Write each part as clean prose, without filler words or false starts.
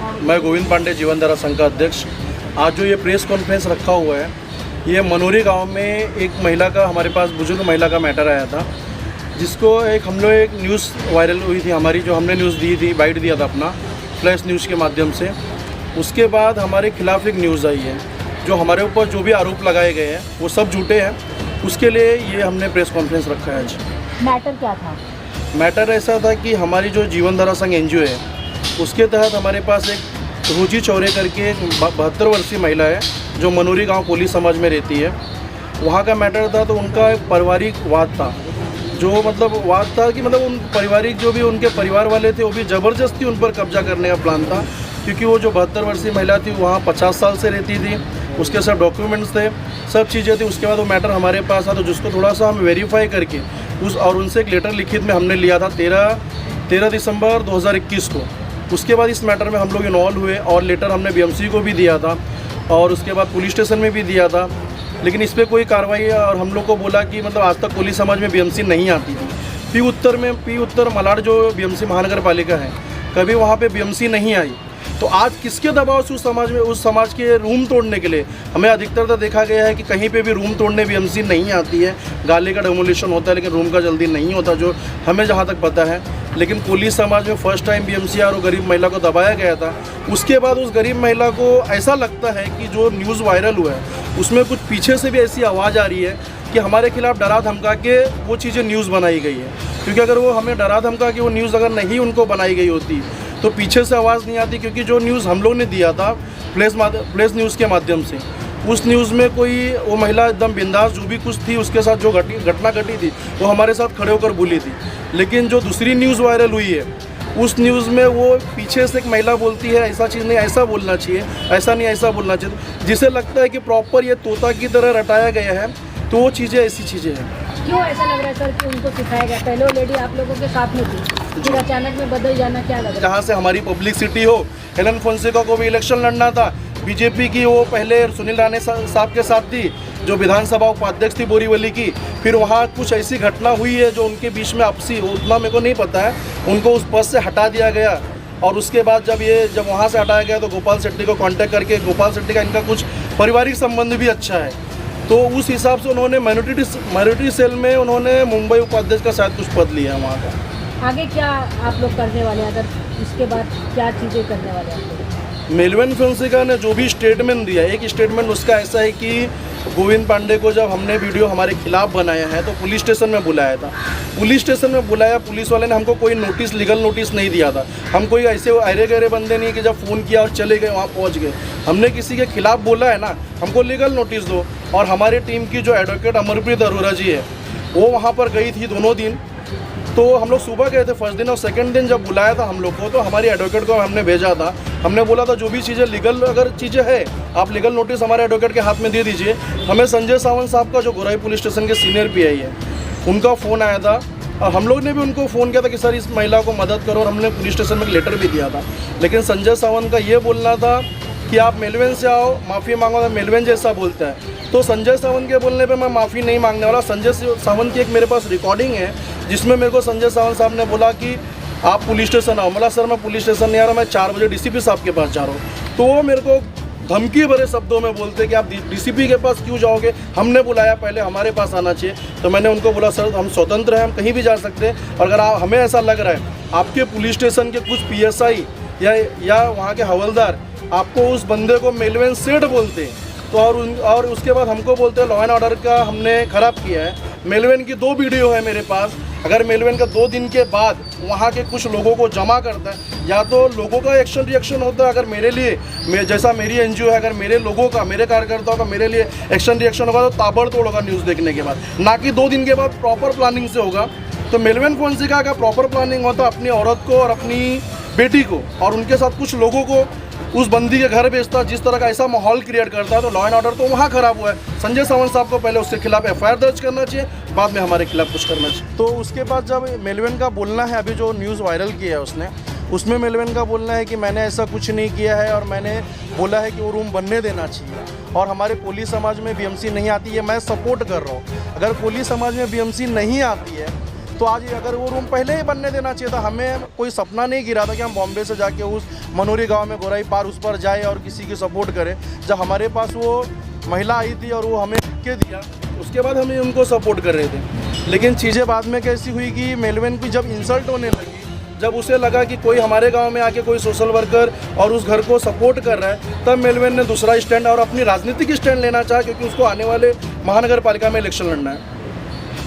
मैं गोविंद पांडे जीवनधारा संघ का अध्यक्ष। आज जो ये प्रेस कॉन्फ्रेंस रखा हुआ है, ये मनोरी गांव में एक महिला का, हमारे पास बुजुर्ग महिला का मैटर आया था, जिसको हम लोग एक न्यूज़ वायरल हुई थी हमारी, जो हमने न्यूज़ दी थी, बाइट दिया था अपना फ्लैश न्यूज़ के माध्यम से। उसके बाद हमारे खिलाफ एक न्यूज़ आई है, जो हमारे ऊपर जो भी आरोप लगाए गए हैं वो सब झूठे हैं। उसके लिए ये हमने प्रेस कॉन्फ्रेंस रखा है आज। मैटर क्या था? मैटर ऐसा था कि हमारी जो जीवनधारा संघ एनजीओ है, उसके तहत हमारे पास एक रुचि चौरे करके एक 72 वर्षीय महिला है, जो मनोरी गांव कोली समाज में रहती है। वहाँ का मैटर था, तो उनका एक पारिवारिक वाद था, जो वाद था कि उन पारिवारिक जो भी उनके परिवार वाले थे, वो भी ज़बरदस्ती उन पर कब्जा करने का प्लान था, क्योंकि वो जो 72 वर्षीय महिला थी वहाँ 50 साल से रहती थी, उसके सब डॉक्यूमेंट्स थे, सब चीज़ें थी। उसके बाद वो मैटर हमारे पास था, तो जिसको थोड़ा सा हम वेरीफाई करके और उनसे एक लेटर लिखित में हमने लिया था 13 दिसंबर 2021 को। उसके बाद इस मैटर में हम लोग इन्वॉल्व हुए और लेटर हमने बीएमसी को भी दिया था और उसके बाद पुलिस स्टेशन में भी दिया था, लेकिन इस पर कोई कार्रवाई। और हम लोग को बोला कि आज तक कोली समाज में बीएमसी नहीं आती थी। पी उत्तर मलाड जो बीएमसी महानगर पालिका है, कभी वहाँ पे बीएमसी नहीं आई। तो आज किसके दबाव से उस समाज के रूम तोड़ने के लिए, हमें अधिकतर तो देखा गया है कि कहीं पे भी रूम तोड़ने बीएमसी नहीं आती है। गाले का डेमोलिशन होता है, लेकिन रूम का जल्दी नहीं होता, जो हमें जहाँ तक पता है। लेकिन कोली समाज में फर्स्ट टाइम बीएमसी और गरीब महिला को दबाया गया था। उसके बाद उस गरीब महिला को ऐसा लगता है कि जो न्यूज़ वायरल हुआ है, उसमें कुछ पीछे से भी ऐसी आवाज़ आ रही है कि हमारे खिलाफ डरा धमका के वो चीज़ें न्यूज़ बनाई गई है। क्योंकि अगर वो हमें डरा धमका के वो न्यूज़ अगर नहीं उनको बनाई गई होती, तो पीछे से आवाज़ नहीं आती। क्योंकि जो न्यूज़ हम लोग ने दिया था प्लेस न्यूज़ के माध्यम से, उस न्यूज़ में वो महिला एकदम बिंदास, जो भी कुछ थी उसके साथ जो घटना घटी थी, वो हमारे साथ खड़े होकर बोली थी। लेकिन जो दूसरी न्यूज़ वायरल हुई है, उस न्यूज़ में वो पीछे से एक महिला बोलती है, ऐसा चीज़ नहीं, ऐसा बोलना चाहिए, ऐसा नहीं, ऐसा बोलना चाहिए, जिसे लगता है कि प्रॉपर ये तोता की तरह रटाया गया है। तो वो चीज़ें ऐसी चीज़ें हैं। क्यों ऐसा लग रहा है सर कि उनको सिखाया गया? पहले वो लेडी आप लोगों के साथ में थी, फिर अचानक में बदल जाना क्या लग रहा है? जहाँ से हमारी पब्लिसिटी हो, हेलन फोंसेका को भी इलेक्शन लड़ना था, बीजेपी की वो पहले सुनील राणे साहब के साथ थी, जो विधानसभा उपाध्यक्ष थी बोरीवली की। फिर वहाँ कुछ ऐसी घटना हुई है जो उनके बीच में आपसी, उतना मेरे को नहीं पता है, उनको उस पद से हटा दिया गया। और उसके बाद जब वहाँ से हटाया गया, तो गोपाल शेट्टी को कांटेक्ट करके, गोपाल शेट्टी का इनका कुछ पारिवारिक संबंध भी अच्छा है, तो उस हिसाब से उन्होंने माइनॉरिटी सेल में उन्होंने मुंबई उपाध्यक्ष का शायद कुछ पद लिया है वहाँ का। आगे क्या आप लोग करने वाले हैं? अगर इसके बाद क्या चीज़ें करने वाले हैं आप लोग? मेलविन फोंसेका ने जो भी स्टेटमेंट दिया, एक स्टेटमेंट उसका ऐसा है कि गोविंद पांडे को जब हमने वीडियो हमारे खिलाफ बनाया है, तो पुलिस स्टेशन में बुलाया था। पुलिस स्टेशन में बुलाया, पुलिस वाले ने हमको कोई नोटिस, लीगल नोटिस नहीं दिया था। हम कोई ऐसे अरे गहरे बंदे नहीं कि जब फ़ोन किया और चले गए, वहाँ पहुँच गए। हमने किसी के खिलाफ बोला है ना, हमको लीगल नोटिस दो। और हमारी टीम की जो एडवोकेट अमरप्रीत अरोरा जी है, वो वहाँ पर गई थी दोनों दिन। तो हम लोग सुबह गए थे फर्स्ट दिन, और सेकंड दिन जब बुलाया था हम लोग को, तो हमारी एडवोकेट को हमने भेजा था। हमने बोला था जो भी चीज़ें लीगल अगर चीज़ें है, आप लीगल नोटिस हमारे एडवोकेट के हाथ में दे दीजिए। हमें संजय सावंत साहब का, जो गोराई पुलिस स्टेशन के सीनियर पीआई है, उनका फ़ोन आया था, और हम लोग ने भी उनको फ़ोन किया था कि सर इस महिला को मदद करो, और हमने पुलिस स्टेशन में एक लेटर भी दिया था। लेकिन संजय सावंत का ये बोलना था कि आप मेलविन से आओ, माफ़ी मांगो, तो मेलविन जैसा बोलता है। तो संजय सावंत के बोलने पे मैं माफ़ी नहीं मांगने वाला। संजय सावंत की एक मेरे पास रिकॉर्डिंग है, जिसमें मेरे को संजय सावंत साहब ने बोला कि आप पुलिस स्टेशन आओ। बोला सर मैं पुलिस स्टेशन नहीं आ रहा, मैं 4 बजे डीसीपी साहब के पास जा रहा हूँ। तो वो मेरे को धमकी भरे शब्दों में बोलते कि आप डीसीपी के पास क्यों जाओगे, हमने बुलाया, पहले हमारे पास आना चाहिए। तो मैंने उनको बोला सर हम स्वतंत्र हैं, हम कहीं भी जा सकते हैं, और अगर हमें ऐसा लग रहा है आपके पुलिस स्टेशन के कुछ PSI या वहाँ के हवलदार आपको उस बंदे को मेलविन सेठ बोलते हैं, तो और उसके बाद हमको बोलते हैं लॉ एंड ऑर्डर का हमने ख़राब किया है। मेलविन की 2 वीडियो है मेरे पास। अगर मेलविन का 2 दिन के बाद वहाँ के कुछ लोगों को जमा करता है, या तो लोगों का एक्शन रिएक्शन होता है, अगर मेरे लिए जैसा मेरी एनजीओ है, अगर मेरे लोगों का, मेरे कार्यकर्ताओं का मेरे लिए एक्शन रिएक्शन होगा, तो ताबड़तोड़ होगा न्यूज़ देखने के बाद, ना कि 2 दिन के बाद प्रॉपर प्लानिंग से होगा। तो मेलविन फोंसेका का प्रॉपर प्लानिंग होता अपनी औरत को और अपनी बेटी को, और उनके साथ कुछ लोगों को उस बंदी के घर भेजता, जिस तरह का ऐसा माहौल क्रिएट करता है। तो लॉ एंड ऑर्डर तो वहाँ खराब हुआ है। संजय सावंत साहब को पहले उसके खिलाफ FIR दर्ज करना चाहिए, बाद में हमारे खिलाफ कुछ करना चाहिए। तो उसके बाद जब मेलविन का बोलना है, अभी जो न्यूज़ वायरल किया है उसने, उसमें मेलविन का बोलना है कि मैंने ऐसा कुछ नहीं किया है, और मैंने बोला है कि वो रूम बनने देना चाहिए, और हमारे कोली समाज में बीएमसी नहीं आती है। मैं सपोर्ट कर रहा हूँ, अगर कोली समाज में बीएमसी नहीं आती है तो आज अगर वो रूम पहले ही बनने देना चाहिए था। हमें कोई सपना नहीं गिरा था कि हम बॉम्बे से जाके उस मनोरी गांव में गोराई पार उस पर जाए और किसी की सपोर्ट करें। जब हमारे पास वो महिला आई थी और वो हमें लिख के दिया, उसके बाद हमें उनको सपोर्ट कर रहे थे। लेकिन चीज़ें बाद में कैसी हुई कि मेलविन की जब इंसल्ट होने लगी, जब उसे लगा कि कोई हमारे गांव में आके कोई सोशल वर्कर और उस घर को सपोर्ट कर रहा है, तब मेलविन ने दूसरा स्टैंड और अपनी राजनीतिक स्टैंड लेना चाहा, क्योंकि उसको आने वाले महानगर पालिका में इलेक्शन लड़ना है।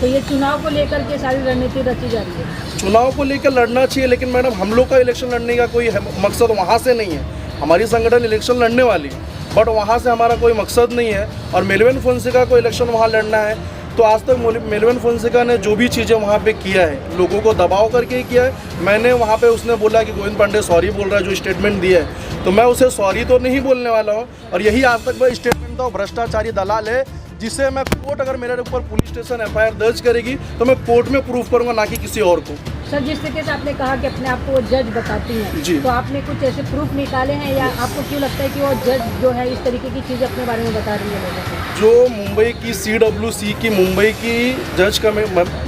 तो ये चुनाव को लेकर के सारी रणनीति रची जा रही है। चुनाव को लेकर लड़ना चाहिए, लेकिन मैडम हम लोग का इलेक्शन लड़ने का कोई मकसद वहाँ से नहीं है। हमारी संगठन इलेक्शन लड़ने वाली है, बट वहाँ से हमारा कोई मकसद नहीं है। और मेलविन फोंसेका को इलेक्शन वहाँ लड़ना है, तो आज तक मेलविन फोंसेका ने जो भी चीज़ें वहाँ पे किया है, लोगों को दबाव करके ही किया है। मैंने वहाँ पे उसने बोला कि गोविंद पांडे सॉरी बोल रहा है, जो स्टेटमेंट दिया है, तो मैं उसे सॉरी तो नहीं बोलने वाला हूँ। और यही आज तक वह स्टेटमेंट था, भ्रष्टाचारी दलाल है, जिसे मैं कोर्ट अगर मेरे ऊपर पुलिस स्टेशन FIR दर्ज करेगी तो मैं कोर्ट में प्रूफ करूँगा, ना कि किसी और को। सर, जिस तरीके से आपने कहा कि अपने आप को वो जज बताती हैं, जी। तो आपने कुछ ऐसे प्रूफ निकाले हैं, या आपको क्यों लगता है कि वो जज जो है इस तरीके की चीज़ अपने बारे में बता रही है लोगों को? जो मुंबई की CWC की मुंबई की जज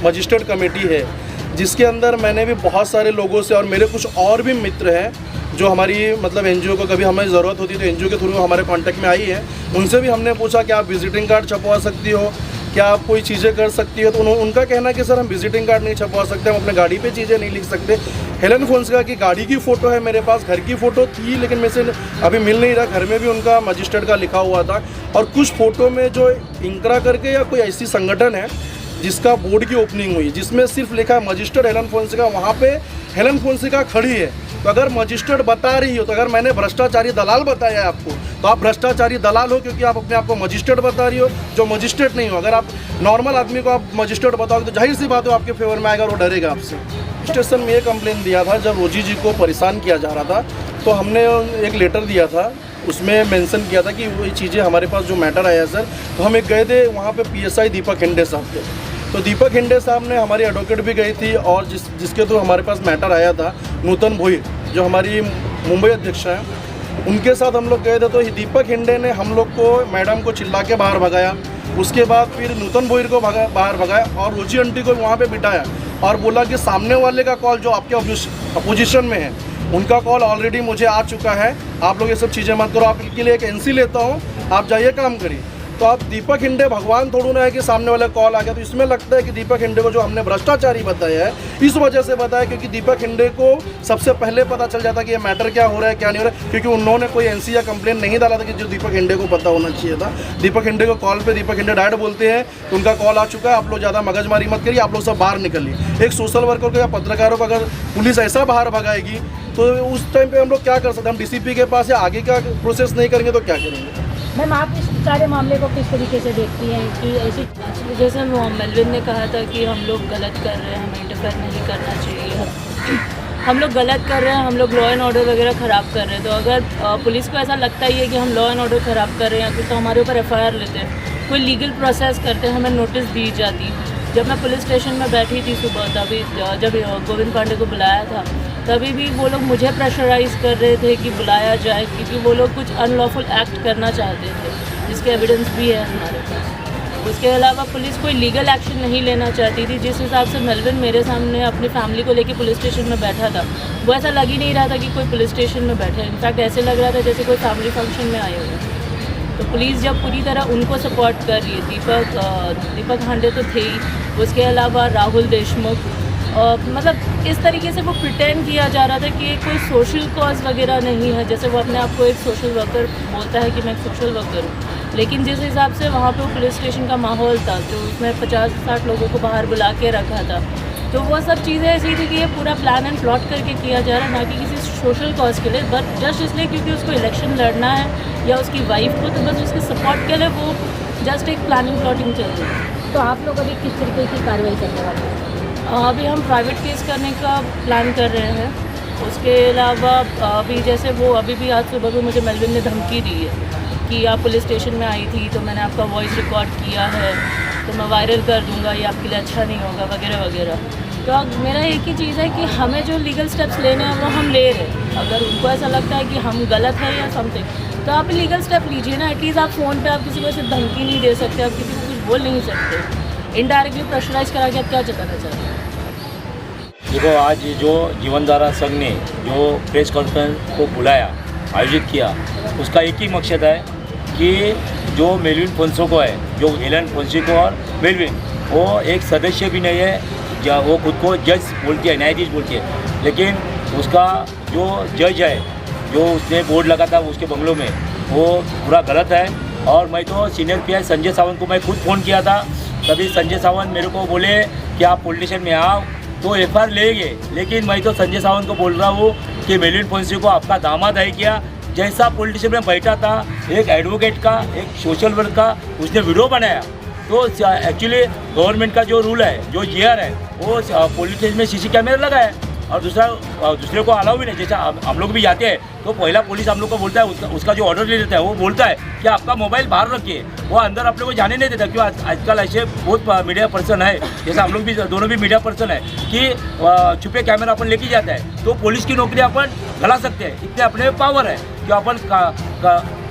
मजिस्ट्रेट कमेटी है, जिसके अंदर मैंने भी बहुत सारे लोगों से और मेरे कुछ और भी मित्र हैं जो हमारी मतलब NGO को कभी हमें ज़रूरत होती है तो NGO के थ्रू हमारे कांटेक्ट में आई है। उनसे भी हमने पूछा कि आप विजिटिंग कार्ड छपवा सकती हो, क्या आप कोई चीज़ें कर सकती हो, तो उनका कहना है कि सर हम विजिटिंग कार्ड नहीं छपवा सकते, हम अपने गाड़ी पे चीज़ें नहीं लिख सकते। हेलन फोंसेका की गाड़ी की फ़ोटो है मेरे पास, घर की फ़ोटो थी, लेकिन मैं से अभी मिल नहीं रहा। घर में भी उनका मजिस्ट्रेट का लिखा हुआ था, और कुछ फ़ोटो में जो इंकरा करके या कोई ऐसी संगठन है जिसका बोर्ड की ओपनिंग हुई, जिसमें सिर्फ लिखा है मजिस्ट्रेट हेलन फोंसेका, वहाँ पे हेलन फोंसेका खड़ी है। तो अगर मजिस्ट्रेट बता रही हो, तो अगर मैंने भ्रष्टाचारी दलाल बताया है आपको, तो आप भ्रष्टाचारी दलाल हो, क्योंकि आप अपने आप को मजिस्ट्रेट बता रही हो, जो मजिस्ट्रेट नहीं हो। अगर आप नॉर्मल आदमी को आप मजिस्ट्रेट बताओगे तो जाहिर सी बात है आपके फेवर में आएगा और वो डरेगा आपसे। स्टेशन में ये कंप्लेन दिया था, जब रोजी जी को परेशान किया जा रहा था, तो हमने एक लेटर दिया था, उसमें मेंशन किया था कि वही चीज़ें हमारे पास जो मैटर आया सर, तो हम एक गए थे वहाँ पे PSI दीपक हिंडे साहब थे। तो दीपक हिंडे साहब ने, हमारी एडवोकेट भी गई थी, और जिसके थ्रू हमारे पास मैटर आया था, नूतन भोईर जो हमारी मुंबई अध्यक्ष हैं, उनके साथ हम लोग गए थे। तो दीपक हिंडे ने हम लोग को, मैडम को चिल्ला के बाहर भगाया, उसके बाद फिर नूतन भोईर को बाहर भगाया और रोजी आंटी को वहाँ पे बिठाया और बोला कि सामने वाले का कॉल जो आपके अपोजिशन में है, उनका कॉल ऑलरेडी मुझे आ चुका है, आप लोग ये सब चीज़ें मत करो, आपके लिए एक NC लेता हूँ, आप जाइए काम करिए। तो आप दीपक हिंडे भगवान थोड़ू ना है कि सामने वाला कॉल आ गया। तो इसमें लगता है कि दीपक हिंडे को जो हमने भ्रष्टाचारी बताया है, इस वजह से बताया क्योंकि दीपक हिंडे को सबसे पहले पता चल जाता कि ये मैटर क्या हो रहा है क्या नहीं हो रहा है, क्योंकि उन्होंने कोई NC या कंप्लेन नहीं डाला था कि जो दीपक हिंडे को पता होना चाहिए था। दीपक हिंडे को कॉल पे दीपक हिंडे डायरेक्ट बोलते हैं तो उनका कॉल आ चुका है, आप लोग ज़्यादा मगजमारी मत करिए, आप लोग सब बाहर निकलिए। एक सोशल वर्कर को या पत्रकारों को अगर पुलिस ऐसा बाहर भगाएगी तो उस टाइम पे हम लोग क्या कर सकते हैं? हम DCP के पास या आगे का प्रोसेस नहीं करेंगे तो क्या करेंगे? मैम, आप इस सारे मामले को किस तरीके से देखती हैं कि ऐसी, जैसे मेलविन ने कहा था कि हम लोग गलत कर रहे हैं, हमें इंटरफेयर नहीं करना चाहिए, हम लोग गलत कर रहे हैं, हम लोग लॉ एंड ऑर्डर वगैरह ख़राब कर रहे हैं। तो अगर पुलिस को ऐसा लगता ही है कि हम लॉ एंड ऑर्डर ख़राब कर रहे हैं तो हमारे ऊपर FIR लेते हैं, कोई लीगल प्रोसेस करते हैं, हमें नोटिस दी जाती। जब मैं पुलिस स्टेशन में बैठी थी सुबह, तभी जब गोविंद पांडे को बुलाया था, तभी भी वो लोग मुझे प्रेशराइज़ कर रहे थे कि बुलाया जाए, क्योंकि वो लोग कुछ अनलॉफुल एक्ट करना चाहते थे, जिसके एविडेंस भी है हमारे पास। उसके अलावा पुलिस कोई लीगल एक्शन नहीं लेना चाहती थी। जिस हिसाब से मेलविन मेरे सामने अपनी फैमिली को लेके पुलिस स्टेशन में बैठा था, वो ऐसा लग ही नहीं रहा था कि कोई पुलिस स्टेशन में बैठा है। इनफैक्ट ऐसे लग रहा था जैसे कोई फैमिली फंक्शन में आए हुए। तो पुलिस जब पूरी तरह उनको सपोर्ट कर रही है, दीपक हांडे तो थे ही, उसके अलावा राहुल देशमुख, मतलब इस तरीके से वो प्रिटेंड किया जा रहा था कि ये कोई सोशल कॉज वगैरह नहीं है। जैसे वो अपने आप को एक सोशल वर्कर बोलता है कि मैं एक सोशल वर्कर हूँ, लेकिन जिस हिसाब से वहाँ पे वो पुलिस स्टेशन का माहौल था, जो उसमें 50-60 लोगों को बाहर बुला के रखा था, तो वो सब चीज़ें ऐसी थी कि ये पूरा प्लान एंड प्लॉट करके किया जा रहा है, ना कि किसी सोशल कॉज के लिए, बट जस्ट इसलिए क्योंकि उसको इलेक्शन लड़ना है या उसकी वाइफ को, तो बस उसके सपोर्ट के लिए वो जस्ट एक प्लानिंग प्लॉटिंग चल रही है। तो आप लोग अभी किस तरीके की कार्रवाई करने वाले हैं? अभी हम प्राइवेट केस करने का प्लान कर रहे हैं। उसके अलावा अभी जैसे वो अभी भी आज सुबह भी मुझे मेलविन ने धमकी दी है कि आप पुलिस स्टेशन में आई थी तो मैंने आपका वॉइस रिकॉर्ड किया है तो मैं वायरल कर दूंगा, ये आपके लिए अच्छा नहीं होगा वगैरह वगैरह। तो अब मेरा एक ही चीज़ है कि हमें जो लीगल स्टेप्स लेने हैं वो हम ले रहे हैं। अगर उनको ऐसा लगता है कि हम गलत हैं या समथिंग, तो आप लीगल स्टेप लीजिए ना। एटलीस्ट आप फ़ोन पे आप किसी को ऐसे धमकी नहीं दे सकते, आप किसी को कुछ बोल नहीं सकते। इनडायरेक्टली प्रेशराइज करा के आप क्या चलाना चाहते हैं? देखो आज जो जीवनधारा संघ ने जो प्रेस कॉन्फ्रेंस को बुलाया, आयोजित किया, उसका एक ही मकसद है कि जो मेलविन फोंसेका है, जो हेलन फोंसेका और मेलविन, वो एक सदस्य भी नहीं है, वो खुद को जज बोलती है, न्यायाधीश बोलती है, लेकिन उसका जो जज है, जो उसने बोर्ड लगा था उसके बंगलों में, वो पूरा गलत है। और मैं तो सीनियर पीआई संजय सावंत को मैं खुद फ़ोन किया था, तभी संजय सावंत मेरे को बोले कि आप पुलिस स्टेशन में आओ तो एफआईआर लेंगे, लेकिन मैं तो संजय सावंत को बोल रहा हूँ कि मेलविन फोंसेका आपका दामाद है क्या? जैसा पुलिस स्टेशन में बैठा था, एक एडवोकेट का, एक सोशल वर्क का उसने वीडियो बनाया, तो एक्चुअली गवर्नमेंट का जो रूल है, जो जीआर है, वो पुलिस स्टेशन में सीसी कैमरा लगा है और दूसरे को अलाउ भी नहीं। जैसा हम लोग भी जाते हैं तो पहला पुलिस हम लोग को बोलता है, उसका जो ऑर्डर ले लेता है वो बोलता है कि आपका मोबाइल बाहर रखिए, वो अंदर अपने को जाने नहीं देता। क्यों आजकल ऐसे बहुत मीडिया पर्सन है, जैसा हम लोग भी दोनों भी मीडिया पर्सन है, कि छुपे कैमरा अपन लेके जाता है तो पुलिस की नौकरी अपन गला सकते हैं, इतने अपने पावर है कि अपन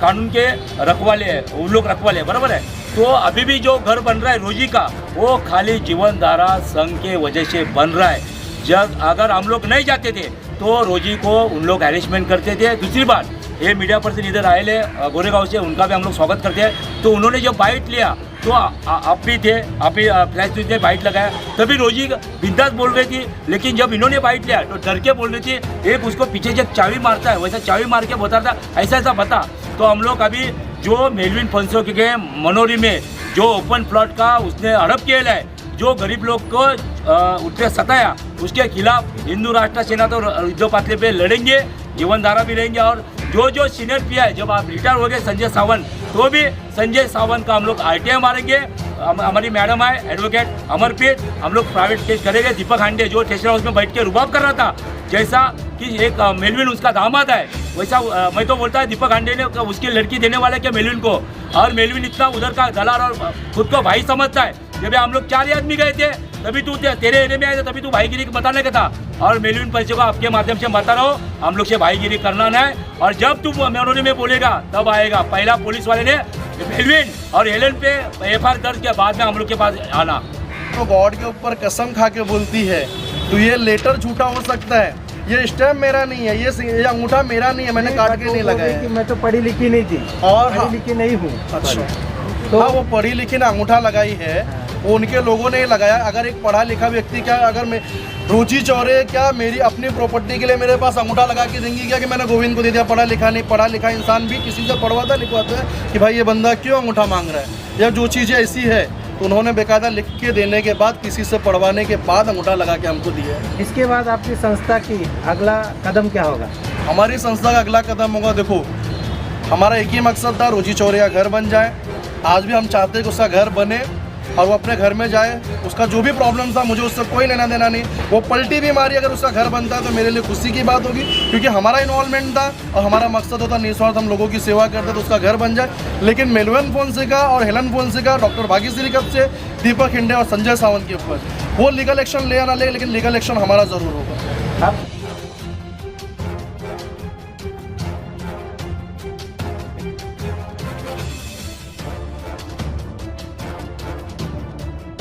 कानून के रखवाले हैं, उन लोग रखवाले हैं, बराबर है। तो अभी भी जो घर बन रहा है रोजी का, वो खाली जीवनधारा संघ के वजह से बन रहा है। जब अगर हम लोग नहीं जाते थे तो रोजी को उन लोग हैरेसमेंट करते थे। दूसरी बात, ये मीडिया पर्सन इधर आए ले गोरेगांव से, उनका भी हम लोग स्वागत करते हैं। तो उन्होंने जब बाइट लिया तो आप भी थे, आप भी फ्लैश न्यूज़ ने बाइट लगाया, तभी रोजी बिंदास बोल रही थी। लेकिन जब इन्होंने बाइट लिया तो डर के बोल रही थी, एक उसको पीछे जब चाबी मारता है वैसा चाबी मार के बताता ऐसा ऐसा बता। तो हम लोग अभी जो मेलविन फोंसेका के मनोरी में जो ओपन प्लॉट का उसने हड़प किया है, जो गरीब लोग को उसने सताया, उसके खिलाफ हिंदू राष्ट्र सेना तो युद्ध पातळी पे लड़ेंगे, जीवनधारा भी रहेंगे। और जो सीनियर पीआई, जब आप रिटायर हो गए संजय सावंत, तो भी संजय सावंत का हम लोग आरटीआई मारेंगे। हमारी मैडम है एडवोकेट अमरप्रीत, हम लोग प्राइवेट केस करेंगे। दीपक हांडे जो टेस्ट हाउस में बैठ के रुबाब कर रहा था, जैसा कि एक मेलविन उसका दामाद है, वैसा मैं तो बोलता है दीपक हांडे ने उसकी लड़की देने वाला क्या मेलविन को, और मेलविन इतना उधर का दलाल और खुद को भाई समझता है। जब हम लोग 4 आदमी गए थे तभी तू तेरे एरिया में आए थे, तभी तू भाईगिरी बताने का था। और मेलविन फोंसेका आपके माध्यम से बता रहा हूँ, हम लोग से भाईगिरी करना नहीं। और जब तू मनोरी में बोलेगा तब आएगा। पहला पुलिस वाले ने मेलविन और हेलन पे एफआईआर दर्ज के बाद में हम लोग के पास आना। तो गॉड के ऊपर कसम खा के बोलती है तो ये लेटर झूठा हो सकता है, ये स्टैम्प मेरा नहीं है, ये अंगूठा मेरा नहीं है, मैंने काट के नहीं लगाया है। मैं तो पढ़ी लिखी नहीं थी और पढ़ी लिखी नहीं हूँ। अच्छा, तो हाँ, वो पढ़ी लिखी ने अंगूठा लगाई है, वो उनके लोगों ने लगाया। अगर एक पढ़ा लिखा व्यक्ति, क्या अगर मैं रुचि चौरे क्या मेरी अपनी प्रॉपर्टी के लिए मेरे पास अंगूठा लगा के देंगी क्या कि मैंने गोविंद को दे दिया? पढ़ा लिखा नहीं, पढ़ा लिखा इंसान भी किसी से पढ़वाता लिखवाता है कि भाई ये बंदा क्यों अंगूठा मांग रहा है, या जो चीज़ें ऐसी है तो उन्होंने बेकायदा लिख के देने के बाद, किसी से पढ़वाने के बाद अंगूठा लगा के हमको दिया है। इसके बाद आपकी संस्था की अगला कदम क्या होगा? हमारी संस्था का अगला कदम होगा, देखो हमारा एक ही मकसद था, रोजी चौरे का घर बन जाए। आज भी हम चाहते हैं कि उसका घर बने और वो अपने घर में जाए। उसका जो भी प्रॉब्लम था मुझे उससे कोई लेना देना नहीं। वो पलटी भी मारी, अगर उसका घर बनता है तो मेरे लिए खुशी की बात होगी, क्योंकि हमारा इन्वॉल्वमेंट था और हमारा मकसद होता निस्वार्थ हम लोगों की सेवा करते तो उसका घर बन जाए। लेकिन मेलविन फोंसेका और हेलन फोंसेका, डॉक्टर भाग्यश्री कब से, दीपक हिंडे और संजय सावंत के ऊपर वो लीगल एक्शन ले या ना ले, लेकिन लीगल एक्शन हमारा ज़रूर होगा। आप